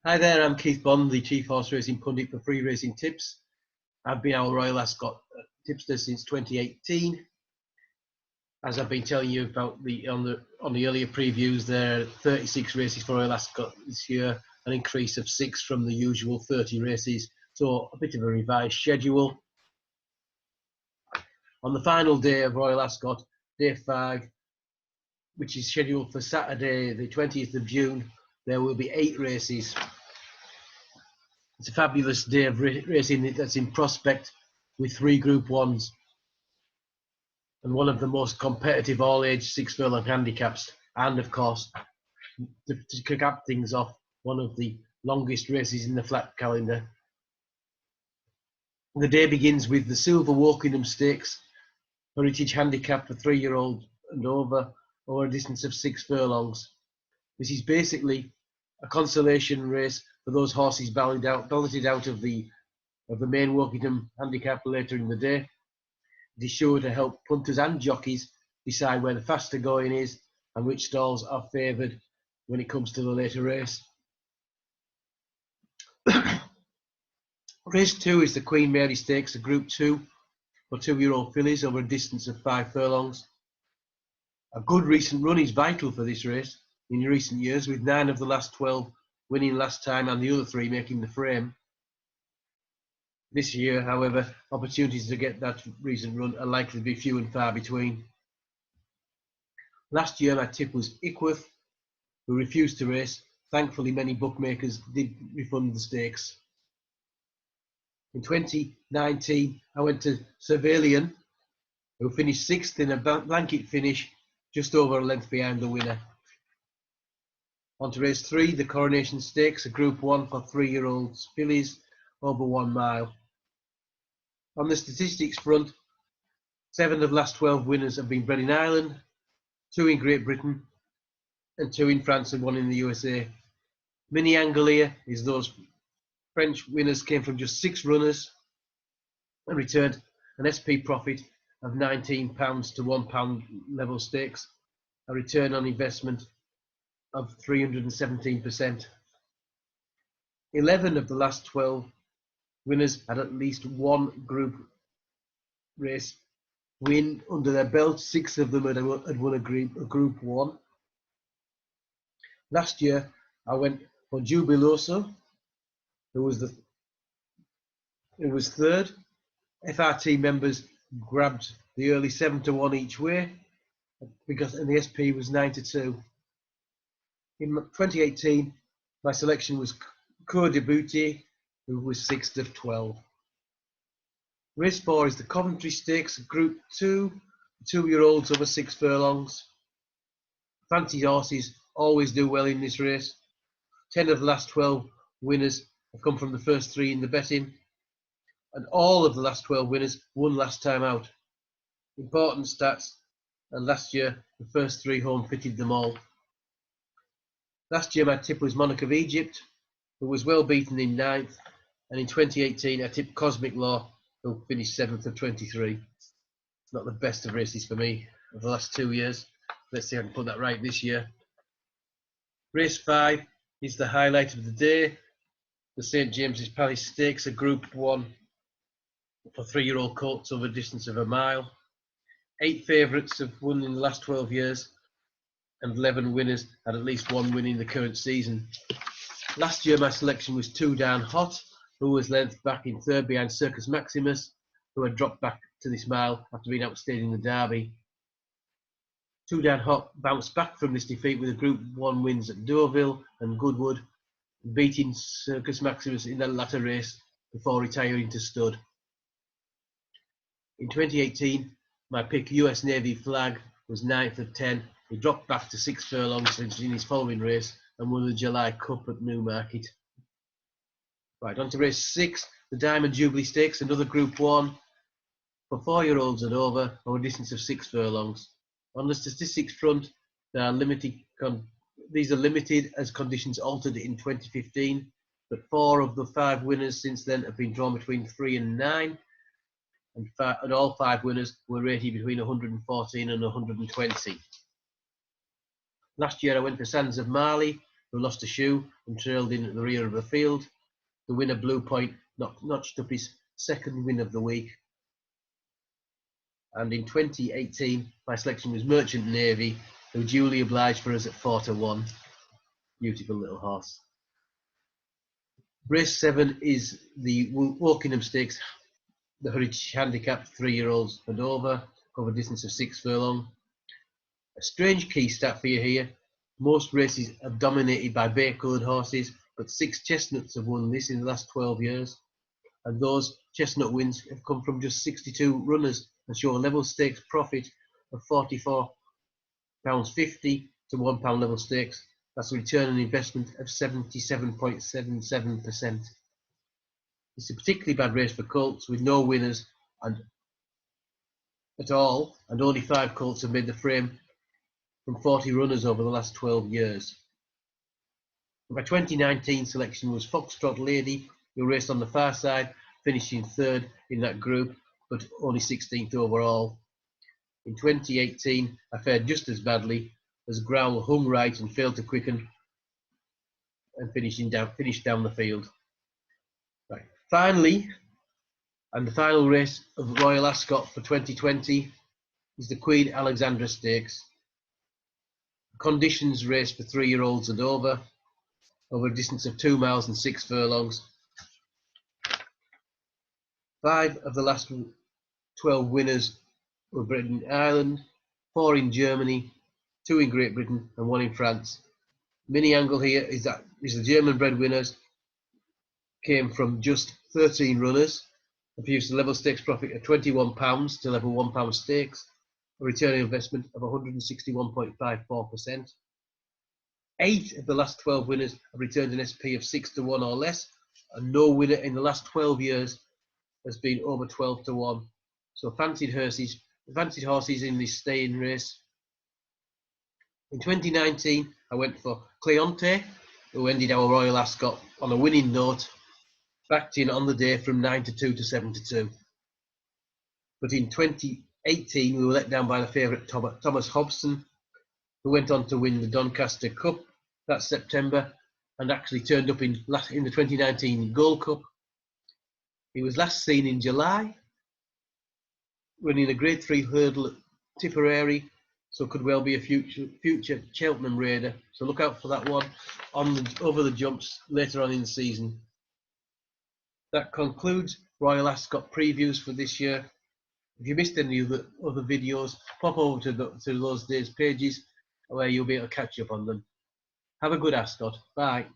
Hi there, I'm Keith Bond, the Chief Horse Racing Pundit for Free Racing Tips. I've been our Royal Ascot tipster since 2018. As I've been telling you about on the earlier previews, there are 36 races for Royal Ascot this year, an increase of 6 from the usual 30 races, so a bit of a revised schedule. On the final day of Royal Ascot, day 5, which is scheduled for Saturday the 20th of June, there will be 8 races. It's a fabulous day of racing that's in prospect with 3 Group 1s and one of the most competitive all-age 6 furlong handicaps, and of course, to cap things off, one of the longest races in the flat calendar. The day begins with the Silver Wokingham Stakes, Heritage Handicap for 3-year-olds and over a distance of 6 furlongs. This is basically a consolation race for those horses balloted out of the main Wokingham handicap later in the day. It is sure to help punters and jockeys decide where the faster going is and which stalls are favoured when it comes to the later race. Race 2 is the Queen Mary Stakes, a Group 2 for 2-year-old fillies over a distance of 5 furlongs. A good recent run is vital for this race in recent years, with 9 of the last 12 winning last time and the other 3 making the frame. This year, however, opportunities to get that recent run are likely to be few and far between. Last year, my tip was Ickworth, who refused to race. Thankfully, many bookmakers did refund the stakes. In 2019, I went to Cervelian, who finished 6th in a blanket finish, just over a length behind the winner. On to race 3, the Coronation Stakes, a Group 1 for 3-year-olds fillies over 1 mile. On the statistics front, 7 of the last 12 winners have been bred in Ireland, 2 in Great Britain, and 2 in France and 1 in the USA. Mini Anglia is those French winners came from just 6 runners and returned an SP profit of £19 to £1 level stakes, a return on investment of 317%. 11 of the last 12 winners had at least one group race win under their belt. 6 of them had won a Group 1. Last year, I went for Jubiloso, who was third. FRT members grabbed the early 7-1 each way, and the SP was 9-2. In 2018, my selection was Coeur de Bouty, who was 6th of 12. Race 4 is the Coventry Stakes, Group 2, 2-year-olds over 6 furlongs. Fancy horses always do well in this race. 10 of the last 12 winners have come from the first 3 in the betting, and all of the last 12 winners won last time out. Important stats, and last year the first 3 home fitted them all. Last year my tip was Monarch of Egypt, who was well beaten in 9th, and in 2018 I tipped Cosmic Law, who finished 7th of 23. It's not the best of races for me of the last 2 years. Let's see if I can put that right this year. Race 5 is the highlight of the day, the St James's Palace Stakes, a Group 1 for 3-year-old colts over a distance of 1 mile. 8 favourites have won in the last 12 years, and 11 winners had at least 1 win in the current season. Last year my selection was 2 Down Hot, who was length back in 3rd behind Circus Maximus, who had dropped back to this mile after being outstayed in the Derby. 2 Down Hot bounced back from this defeat with a Group 1 wins at Deauville and Goodwood, beating Circus Maximus in the latter race before retiring to stud. In 2018, my pick US Navy Flag was 9th of 10. He dropped back to 6 furlongs in his following race and won the July Cup at Newmarket. Right, on to race 6, the Diamond Jubilee Stakes, another Group 1 for 4-year-olds and over a distance of 6 furlongs. On the statistics front, these are limited as conditions altered in 2015, but 4 of the 5 winners since then have been drawn between 3 and 9, and all 5 winners were rated between 114 and 120. Last year I went for Sands of Mali, who lost a shoe and trailed in at the rear of the field. The winner, Blue Point, notched up his second win of the week. And in 2018, my selection was Merchant Navy, who duly obliged for us at 4-1. Beautiful little horse. Race 7 is the Wokingham Stakes, the Heritage Handicap 3-year-olds and over a distance of 6 furlong. A strange key stat for you here. Most races are dominated by bay-coloured horses, but 6 chestnuts have won this in the last 12 years. And those chestnut wins have come from just 62 runners and show a level stakes profit of £44.50 to £1 level stakes. That's a return on investment of 77.77%. It's a particularly bad race for colts with no winners at all, and only 5 colts have made the frame from 40 runners over the last 12 years. My 2019 selection was Foxtrot Lady, who raced on the far side, finishing 3rd in that group, but only 16th overall. In 2018, I fared just as badly as Growl hung right and failed to quicken and finished down the field. Right. Finally, and the final race of Royal Ascot for 2020 is the Queen Alexandra Stakes. Conditions race for 3-year-olds and over a distance of 2 miles and 6 furlongs. 5 of the last 12 winners were bred in Ireland, 4 in Germany, 2 in Great Britain and 1 in France. Mini angle here is the German bred winners came from just 13 runners and produced a level stakes profit of £21 to level £1 stakes, a return on investment of 161.54%. 8 of the last 12 winners have returned an SP of 6-1 or less, and no winner in the last 12 years has been over 12-1. So fancied horses in this staying race. In 2019, I went for Cleonte, who ended our Royal Ascot on a winning note, backed in on the day from 9-2 to 7-2. But in 2018, we were let down by the favourite Thomas Hobson, who went on to win the Doncaster Cup that September and actually turned up in the 2019 Gold Cup. He was last seen in July, running a Grade 3 hurdle at Tipperary, so could well be a future Cheltenham raider. So look out for that one over the jumps later on in the season. That concludes Royal Ascot previews for this year. If you missed any of the other videos, pop over to those days' pages where you'll be able to catch up on them. Have a good Ascot. Bye.